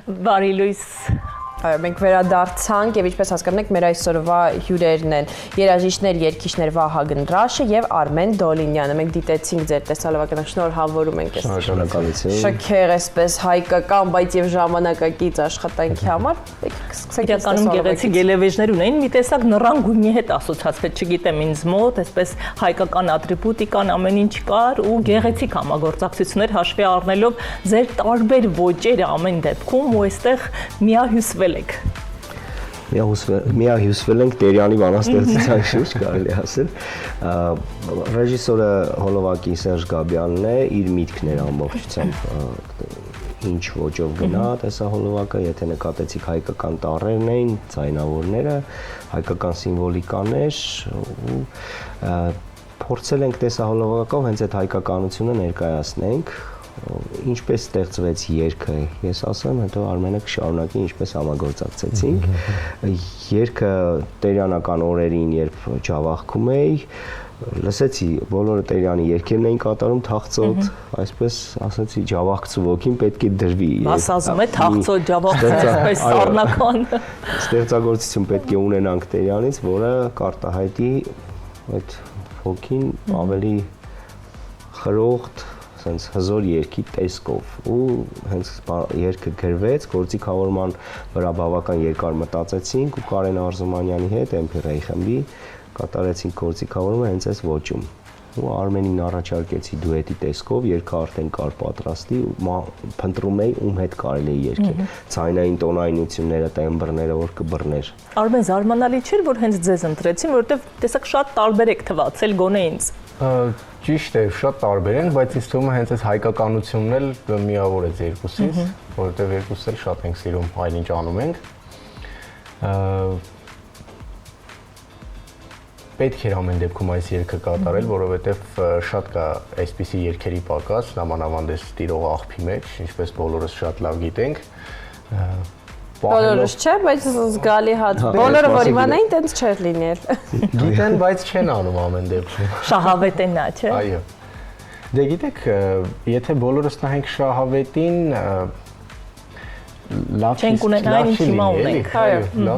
Բարի լույս։ Մենք վերադարձանք եւ ինչպես հասկանում եք մեր այսօրվա հյուրերն են երաժիշտներ, երգիչներ Վահագն Ռաշը եւ Արմեն Դոլինյանը։ Մենք դիտեցինք ձեր տեսալավականը, շնորհավորում ենք այս շքեղ այսպես հայկական, բայց եւ ժամանակակից աշխատանքի համար։ Իրականում գեղեցիկ ելևեժներ ունեն, մի տեսակ նռան գույնի հետ ասոցացվեց, չգիտեմ ինձ մոտ, այսպես հայկական ատրիբուտիկան ամեն ինչ կար ու գեղեցիկ համագործակցություններ հաշվի առնելով ձեր տարբեր ոճերը ամեն դեպքում ու այստեղ միահյուսվել եք։ Միահյուսվել ենք Տերյանի բանաստեղծության շուրջ, կարելի ասել։ Ռեժիսորը Հոլովակի Սերժ Գաբյանն է, իր միտքն էր ամբողջությամբ ինչ ոճով գնա տեսահոլովակը, եթե նկատեցիք հայկական տառերն էին, ձայնավորները, հայկական սիմվոլիկաներ ու փորձել ենք տեսահոլովակով հենց այդ հայկականությունը ներկայացնենք, ինչպես ստեղծվեց երգը, ես ասեմ, հետո Արմենը կշարունակի ինչպես համագործակցեցինք։ Երգը տերյանական օրերին, երբ ջավախքում էի, լսեցի բոլորը Տերյանի երգերն էին կատարում թախծոտ, այսպես ասացի ջավախցու ոգին պետք է դրվի։ Բաս ասում է թախծոտ ջավախցու, այսպես սառնական։ Ստեղծագործություն պետք է ունենանք Տերյանից, որը կարտահայտի այդ ոգին ավելի խրոխտ, sense հզոր երգի տեսքով ու հենց երգը գրվեց, գործիքավորման վրա բավական երկար մտածեցինք ու Կարեն Արզումանյանի հետ MP-Ray խմբի կատարեցինք գործիքավորումը հենց այս ոճում։ Ու Արմենին առաջարկեցի դուետի տեսքով, երգը արդեն կար պատրաստի ու փնտրում էի ում հետ կարելի է երգել։ Ցայնային տոնայնությունները, տեմբրները, որ կբռներ։ Արմեն, զարմանալի չէր, որ հենց ձեզ ընտրեցին, որովհետև տեսակ շատ տարբեր եք թվացել գոնե ինձ։ Ճիշտ է, շատ տարբեր են, բայց ինձ թվում է հենց այս հայկականությունն էլ միավորեց երկուսից, որովհետև երկուսս էլ շատ ենք սիրում այն ինչ անում ենք։ Պետք էր ամեն դեպքում այս երգը կատարել, որովհետև շատ կա այսպիսի երգերի պակաս, նամանավանդ այս տիրող աղբի մեջ, ինչպես բոլորս շատ լավ գիտենք։ Բոլորս չէ, բայց զգալի հատ։ Բոլորը որ իմանային, տենց չէր լինել։ Գիտեն, բայց չեն անում ամեն դեպքում։ Շահավետ են նա, չէ։ Այո։ Դե գիտեք, եթե բոլորս նայենք Շահավետին, լավ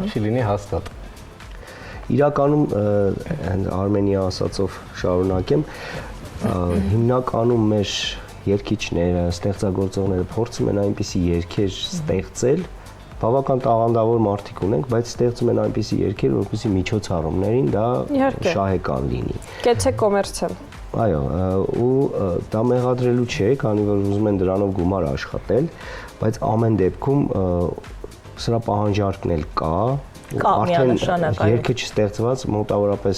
չի լինի հաստատ։ Իրականում Արմենի ասածով շարունակեմ, հիմնականում մեր երգիչները, ստեղծագործողները փորձում են այնպիսի երգեր ստեղծել, բավական տաղանդավոր մարդիկ ունենք, բայց ստեղծում են այնպիսի երգեր, որպեսզի միջոցառումներին դա շահեկան լինի։ Կեցե կոմերցիալ։ Այո, ու դա մեղադրելու չէ, քանի որ ուզում են դրանով գումար աշխատել, բայց ամեն դեպքում սրա պահանջարկն էլ կա։ Արդեն երգը չստեղծված մոտավորապես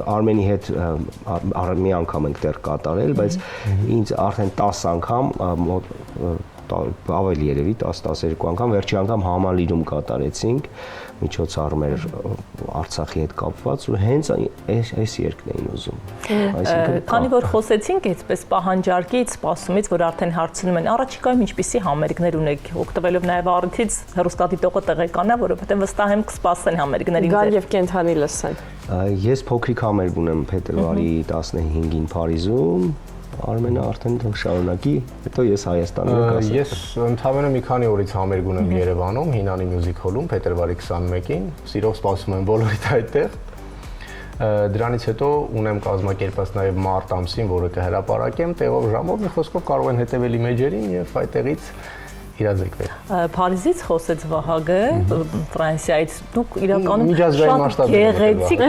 Արմենի հետ մի անգամ ենք դեռ կատարել, բայց ինձ արդեն 10 անգամ ավելի երևի 10-12 անգամ վերջի անգամ Համալիրում կատարեցինք միջոցառումներ Արցախի հետ կապված ու հենց այս երգն էին ուզում։ Քանի որ խոսեցինք այսպես պահանջարկից, սպասումից, որ արդեն հարցնում են առաջիկայում ինչպիսի համերգներ ունեք, օգտվելով նաև առիթից հեռուստադիտողը տեղեկանա, որովհետև վստահ եմ կսպասեն համերգներին։ Գալ եւ կենթանի լսեն։ Ես փոքրիկ համերգ ունեմ փետրվարի 15-ին Փարիզում։ Արմենը արդեն շարունակի, հետո ես Հայաստանում եմ ասել։ Ես ընդհանրապես մի քանի օրից համերգ ունեմ Երևանում, Հինանի Music Hall-ում փետրվարի 21-ին, սիրով սպասում եմ բոլորիդ այդտեղ։ Դրանից հետո ունեմ կազմակերպած նաև մարտ ամսին, որը կհրապարակեմ տեղով ժամով, մի խոսքով կարող են հետևել իմ էջերին եւ այդտեղից իրազեկվել։ Փարիզից խոսեց Վահագն, Ֆրանսիայից դուք իրականում շատ գեղեցիկ։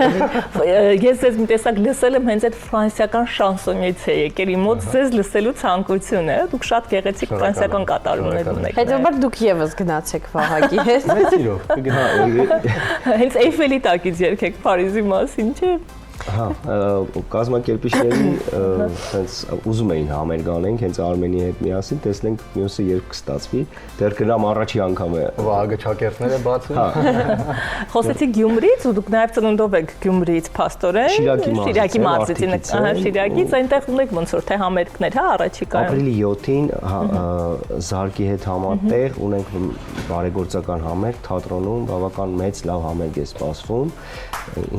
Ես ձեզ մի տեսակ լսել եմ հենց այդ ֆրանսիական շանսոնից է եկել իմ մոտ ձեզ լսելու ցանկությունը։ Դուք շատ գեղեցիկ ֆրանսիական կատարումներ ունեք։ Հետո դուք եւս գնացեք Վահագի հետ։ Մեծ սիրով կգնա։ Հենց Էյֆելի տակից երգեք Փարիզի մասին, չէ՞։ Հա, կազմակերպիչներին հենց ուզում էին համերգ անենք, հենց Արմենի հետ միասին, տեսնենք մյուսը երբ կստացվի, դեռ գնամ առաջի անգամ է։ Վահագը ճակերտները բացում։ Խոսեցիք Գյումրից ու դուք նաև ծնունդով եք Գյումրից փաստորեն։ Շիրակի մարզից, Շիրակից այնտեղ ունեք ոնց որ թե համերգներ, հա, առաջիկայում։ Ապրիլի 7-ին Զարգի հետ համատեղ ունենք բարեգործական համերգ թատրոնում, բավական մեծ լավ համերգ է սպասվում։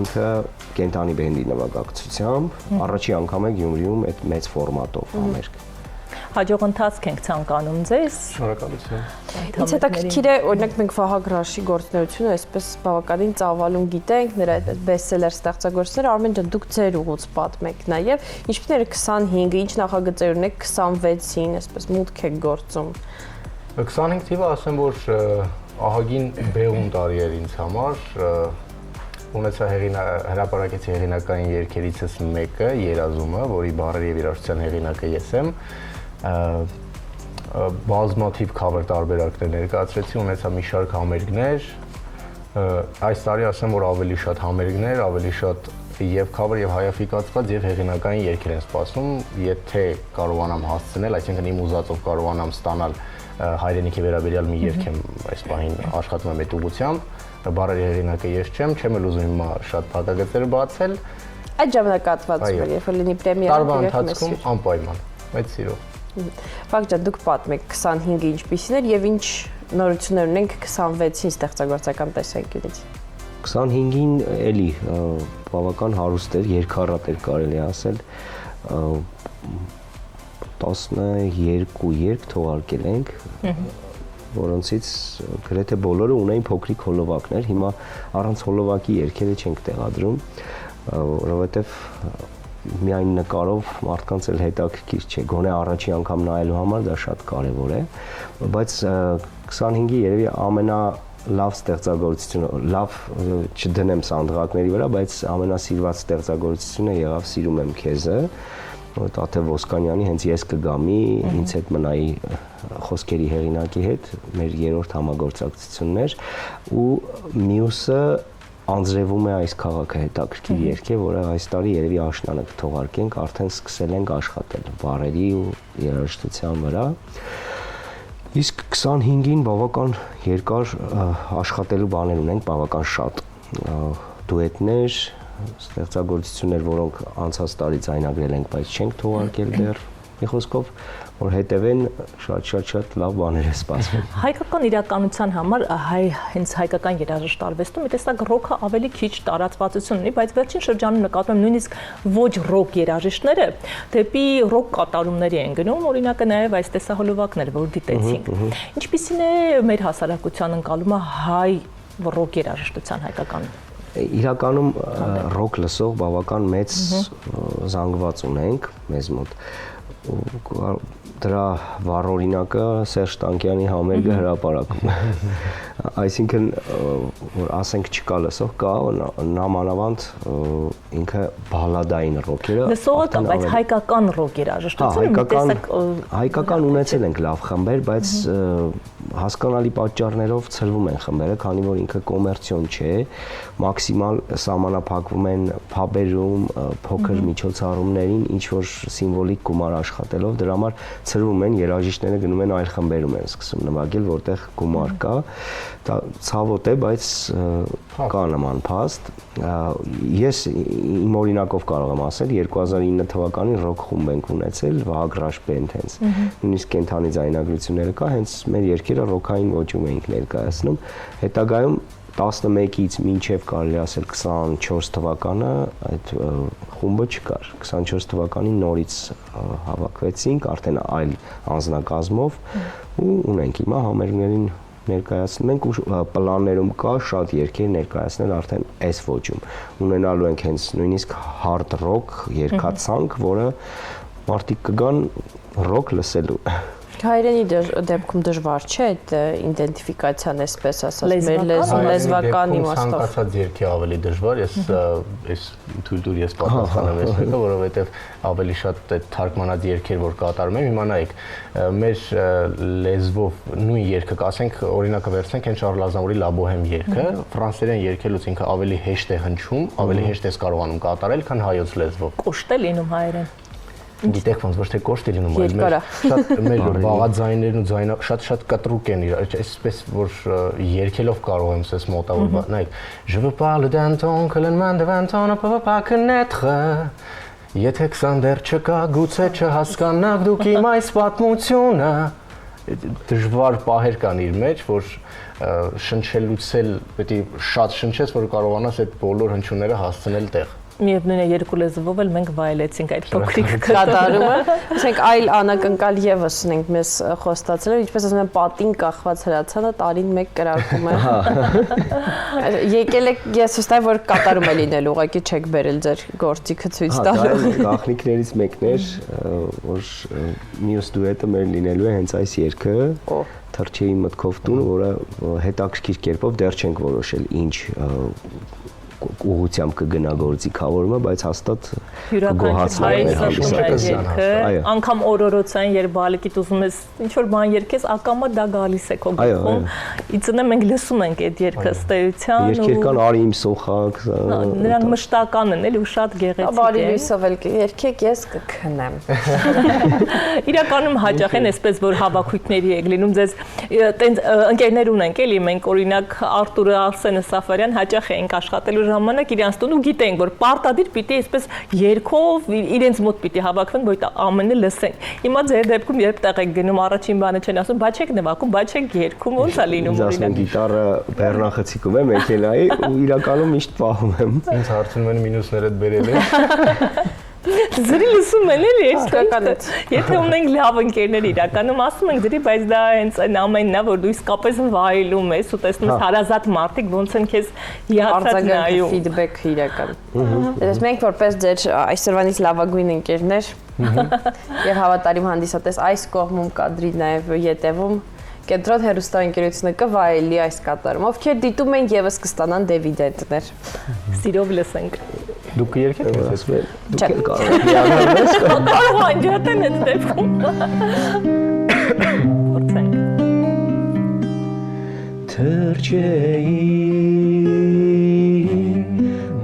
Ինքը կենթանի բենդի նվագակցությամբ, առաջի անգամ է Գյումրիում այդ մեծ ֆորմատով համերգ։ հաջող ընթացք ենք ցանկանում ձեզ։ Շնորհակալություն։ Ինձ հետաքրքիր է, օրինակ մենք Վահագ Ռաշի գործունեությունը այսպես բավականին ծավալուն գիտենք, նրա այդպես բեսթսելեր ստեղծագործները, Արմեն ջան, դուք ձեր ուղուց պատմեք նաև, ինչպիսին էր 25-ը, ինչ նախագծեր ունեք 26-ին, այսպես մուտք եք գործում։ 25 թիվը ասեմ, որ ահագին բեղուն տարի էր ինձ համար, ունեցա հրապարակեցի հեղինակային երգերիցս մեկը, Երազումը, որի բառերի եւ երաժշտության հեղինակը ես եմ, բազմաթիվ cover տարբերակներ ներկայացրեցի, ունեցա մի շարք համերգներ, այս տարի ասեմ, որ ավելի շատ համերգներ, ավելի շատ եւ cover եւ հայաֆիկացված եւ հեղինակային երգեր են սպասում, եթե կարողանամ հասցնել, այսինքն իմ ուզածով կարողանամ ստանալ հայրենիքի վերաբերյալ մի երգ եմ այս պահին աշխատում եմ այդ ուղղությամբ, բառերի հեղինակը ես չեմ էլ ուզում հիմա շատ փակագծեր բացել։ Այդ ժամանակահատվածում երբ որ լինի պրեմիերա, տարվա ընթացքում անպայման, մեծ սիրով։ Վահագ ջան, դուք պատմեք 25-ը ինչպիսին էր եւ ինչ նորություններ ունենք 26-ին ստեղծագործական տեսանկյունից։ 25-ին էլի բավական հարուստ էր, երկարատ էր կարելի ասել, 12 երգ թողարկել ենք, որոնցից գրեթե բոլորը ունեին փոքրիկ հոլովակներ, հիմա առանց հոլովակի երգերը չենք տեղադրում, որովհետև միայն նկարով մարդկանց էլ հետաքրքիր չէ, գոնե առաջի անգամ նայելու համար դա շատ կարևոր է, բայց 25-ի երևի լավ ստեղծագործությունը, լավ չդնեմ սանդղակների վրա, բայց ամենասիրված ստեղծագործությունը եղավ Սիրում եմ քեզը, Տաթև Ոսկանյանի, հենց ես կգամի, ինձ հետ մնայի խոսքերի հեղինակի հետ, մեր երրորդ համագործակցությունն էր, ու մյուսը անձրևում է այս քաղաքը հետաքրքիր երգ է, որը այս տարի երևի աշնանը կթողարկենք, արդեն սկսել ենք աշխատել բառերի ու երաժշտության վրա։ Իսկ 25-ին բավական երկար աշխատելու բաներ ունենք, բավական շատ դուետներ, ստեղծագործություններ, որոնք անցած տարի ձայնագրել ենք, բայց չենք թողարկել դեռ։ Մի խոսքով, որ հետևեն շատ լավ բաներ է սպասվում։ Հայկական իրականության համար հենց հայկական երաժշտարվեստում մի տեսակ ռոքը ավելի քիչ տարածվածություն ունի, բայց վերջին շրջանում նկատում եմ նույնիսկ ոչ ռոք երաժիշտները դեպի ռոք կատարումների են գնում, օրինակը նաև այս տեսահոլովակները, որ դիտեցինք։ Ինչպիսին է մեր հասարակության ընկալումը հայ ռոք երաժշտության հայկականում։ Իրականում ռոք լսող բավական մեծ զանգված ունենք մեզ մոտ։ Դրա վառ օրինակը Սերժ Տանկյանի համերգը հրապարակում։ Այսինքն, որ ասենք չկա լսող, կա նամանավանդ ինքը բալադային ռոքերը։ Լսողը կա, բայց հայկական ռոք երաժշտությունը հայկական ունեցել ենք լավ խմբեր, բայց հասկանալի պատճառներով ցրվում են խմբերը, քանի որ ինքը կոմերցիոն չէ, մաքսիմալ սահմանափակվում են փաբերում, փոքր միջոցառումներին, ինչ որ սիմվոլիկ գումար աշխատելով, դրա համար ցրվում են, երաժիշտները գնում են այլ խմբերում են սկսում նվագել, որտեղ գումար կա, դա ցավոտ է, բայց կա նման փաստ։ Ես իմ օրինակով կարող եմ ասել, 2009 թվականին ռոք խումբ ենք ունեցել, Վահագ Ռաշ բենդ հենց, նույնիսկ կենթանի ձայնագրությունները կա, հենց մեր երգերը ռոքային ոճում էինք ներկայացնում, հետագայում 11-ից մինչև կարելի ասել 24 թվականը այդ խումբը չկար, 24 թվականին նորից հավաքվեցինք, արդեն այլ անձնակազմով ու ունենք հիմա համերգներին ներկայացնում ենք ու պլաններում կա շատ երգեր ներկայացնել արդեն այս ոճում։ Ունենալու ենք հենց նույնիսկ hard rock երգացանք, որը մարդիկ կգան ռոք լսելու։ Հայրենի դեպքում դժվար չէ այդ իդենտիֆիկացիան այսպես ասած մեր լեզվական իմաստով։ Ցանկացած երգի ավելի դժվար, ես թույլ տուր ես պատասխանեմ այս մեկը, որովհետև ավելի շատ այդ թարգմանած երգեր որ կատարում եմ, հիմա նայեք, մեր լեզվով նույն երգը կասենք, օրինակը վերցնենք հենց Շարլ Ազնավուրի Լա Բոհեմ երգը, ֆրանսերեն երգելուց ինքը ավելի հեշտ է հնչում, ավելի հեշտ ես կարողանում կատարել, քան հայոց լեզվով։ Կոշտ է լինում հայերեն։ Գիտեք ոնց ոչ թե կոշտ է լինում, այլ մեր բաղաձայներն ու ձայնը շատ կտրուկ են, այսպես որ երգելով կարող եմ ասես մոտավոր, նայեք, je veux parler d'un temps que le monde de 20 ans ne peut pas connaître, եթե 20 դեռ չկա, գուցե չհասկանաք դուք իմ այս պատմությունը, դժվար պահեր կան իր մեջ, որ շնչելուց էլ պետք է շատ շնչես, որ կարողանաս այդ բոլոր հնչյունները հասցնել տեղ։ միևնույն է երկու լեզվով էլ մենք վայելեցինք այդ փոքրիկ կատարումը։ Ասենք այլ անակնկալ եւս ունենք մեզ խոստացել, ինչպես ասում են պատին կախված հրացանը տարին մեկ կրակում է։ Եկել եք ես հստակ որ կատարում է լինելու, ուղղակի չեք բերել ձեր գործիքը ցույց տալու։ Գաղտնիքներից մեկն էր, որ մյուս դուետը մեր լինելու է հենց այս երգը։ Թրջեի մտքով տուն, որը հետաքրքիր կերպով դեռ չենք որոշել ինչ ուղղությամբ կգնա գործիքավորումը, բայց հաստատ յուրաքանչյուր անգամ օրորոցային երբ բալիկիդ ուզում ես ինչ որ բան երգես, ակամա դա գալիս է քո գլխում։ Իցնե մենք լսում ենք այդ երգը ստեյության ու երկեր կան արի իմ սոխակ։ Նրանք մշտական են, էլի ու շատ գեղեցիկ են։ Բարի լույսով էլ երգեք, ես կքնեմ։ Իրականում հաճախ են այսպես որ հավաքույթների եք լինում, ձեզ տենց ընկերներ ունենք, էլի մենք օրինակ Արտուրը, Արսենը, Սաֆարյան հաճախ ենք աշխատելու ժամանակ իրանց տուն ու գիտենք որ պարտադիր պիտի այսպես երգով իրենց մոտ պիտի հավաքվեն որ ամենը լսենք։ Հիմա ձեր դեպքում երբ տեղ եք գնում առաջին բանը չեն ասում բա չեք նվագում, բա չեք երգում, ոնց է լինում օրինակ։ Ասում գիտարը բեռնախցիկում է մեքենայի ու իրականում միշտ պահում եմ։ Ինձ հարցնում են մինուսները բերել են։ Ձրի լսում են էլի իսկական է։ Եթե ունենք լավ ընկերներ իրականում ասում ենք դրի բայց դա հենց այն ամենն է որ դու իսկապես վայելում ես ու տեսնում ես հարազատ մարդիկ ոնց են քեզ հիացած նայում ֆիդբեք իրական։ Դες մենք որպես ձեր այսօրվանից լավագույն ընկերներ եւ հավատարիմ հանդիսատես այս կողմում կադրի նաեւ յետևում Կենտրոն հեռուստաընկերությունը կվայելի այս կատարում, ովքեր դիտում են եւս կստանան դիվիդենտներ։ Սիրով լսենք։ Դուք երգեք ես դուք կարող եք միանալ կարող անջատեն այդ դեպքում։ Փորձենք։ Թրջեի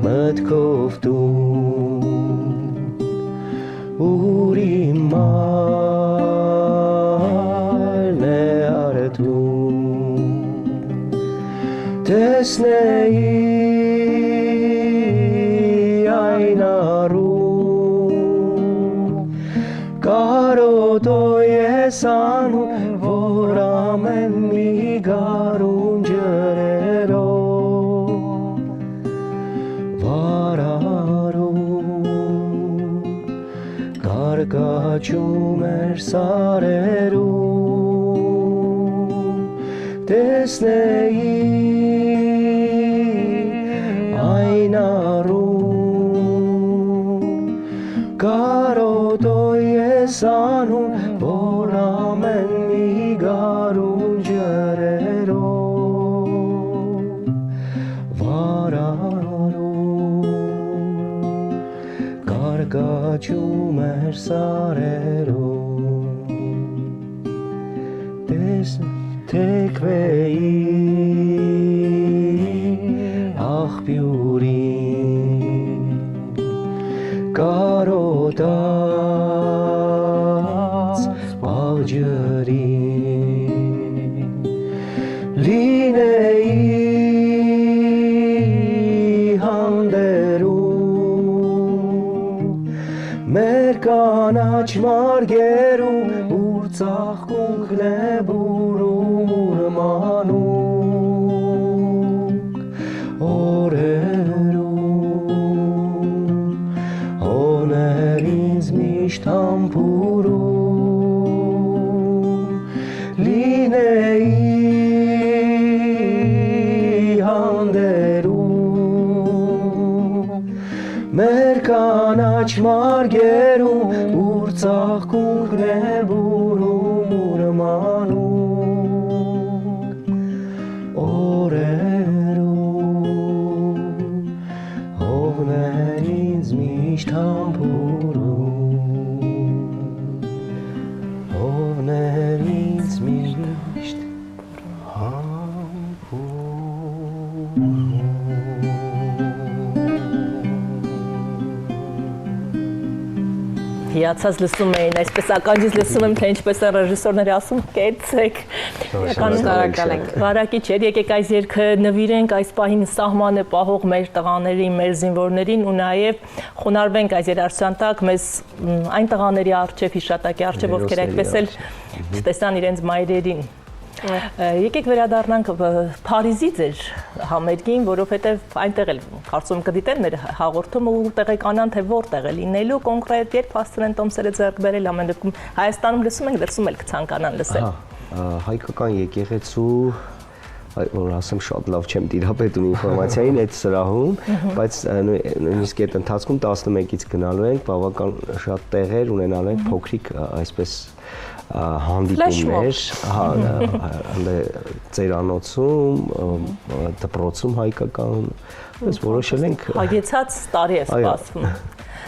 մտքով դու ուրի Տեսնեի այն առու կարոտո ես անում որ ամեն մի գարուն ջրերով վարարում կարգաճում էր սարերում տեսնեի Սանում որ ամեն մի գարուն ջրերով վարարում կարգաճում էր սարերով թեքվեի աղբյուրի կարոտա ջրի լինեի հանդերում մեր կանաչ մարգերում ուր ծաղկունքն է բուրում ուրմանուկ օրերում հոներ ինձ միշտ համբուրում Լինեի հանդերում մեր կանաչ մարգերում ուր ծաղկունքն է բուրում ուրմանուկ օրերում հողներ ինձ միշտ համբուրում հողներ ինձ միշտ Հիացած լսում էին, այսպես ականջից լսում եմ, թե ինչպես են ռեժիսորները ասում, կեցեք։ Շնորհակալ ենք։ Վարակիչ էր, եկեք այս երգը նվիրենք այս պահին սահմանը պահող մեր տղաներին, մեր զինվորներին ու նաև խոնարհվենք այս երաժշտության տակ մեզ այն տղաների առջև, հիշատակի առջև, ովքեր այդպես էլ չտեսան իրենց մայրերին։ Եկեք վերադառնանք Փարիզի ձեր համերգին, որովհետև այնտեղ էլ կարծում կդիտեն մեր հաղորդումը ու տեղեկանան, թե որտեղ է լինելու կոնկրետ, երբ հասցնեն տոմսերը ձեռք բերել ամենակում Հայաստանում լսում ենք, դրսում էլ կցանկանան լսել։ Հայկական եկեղեցու որ ասեմ շատ լավ չեմ տիրապետում ինֆորմացիային այդ սրահում, բայց նույնիսկ այդ ընթացքում 11-ից գնալու ենք, բավական շատ տեղեր ունենալու ենք փոքրիկ այսպես հանդիպումներ, ծերանոցում, դպրոցում հայկական, այս որոշել ենք հագեցած տարի է սպասվում։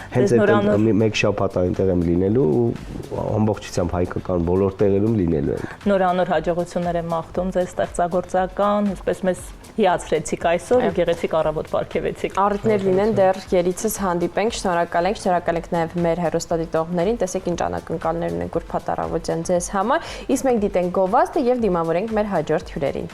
Հենց այդ մեկ շաբաթ այնտեղ եմ լինելու ու ամբողջությամբ հայկական բոլոր տեղերում լինելու եմ։ Նորանոր հաջողություններ եմ մաղթում ձեր ստեղծագործական, ինչպես մեզ հիացրեցիք այսօր ու գեղեցիկ առավոտ պարգևեցիք։ Առիթներ լինեն դեռ երիցս հանդիպենք, շնորհակալ ենք նաև մեր հեռուստադիտողներին, տեսեք ինչ անակնկալներ ունենք Ուրբաթ Առավոտյան ձեզ համար, իսկ մենք դիտենք գովազդը եւ դիմավորենք մեր հաջորդ հյուրերին։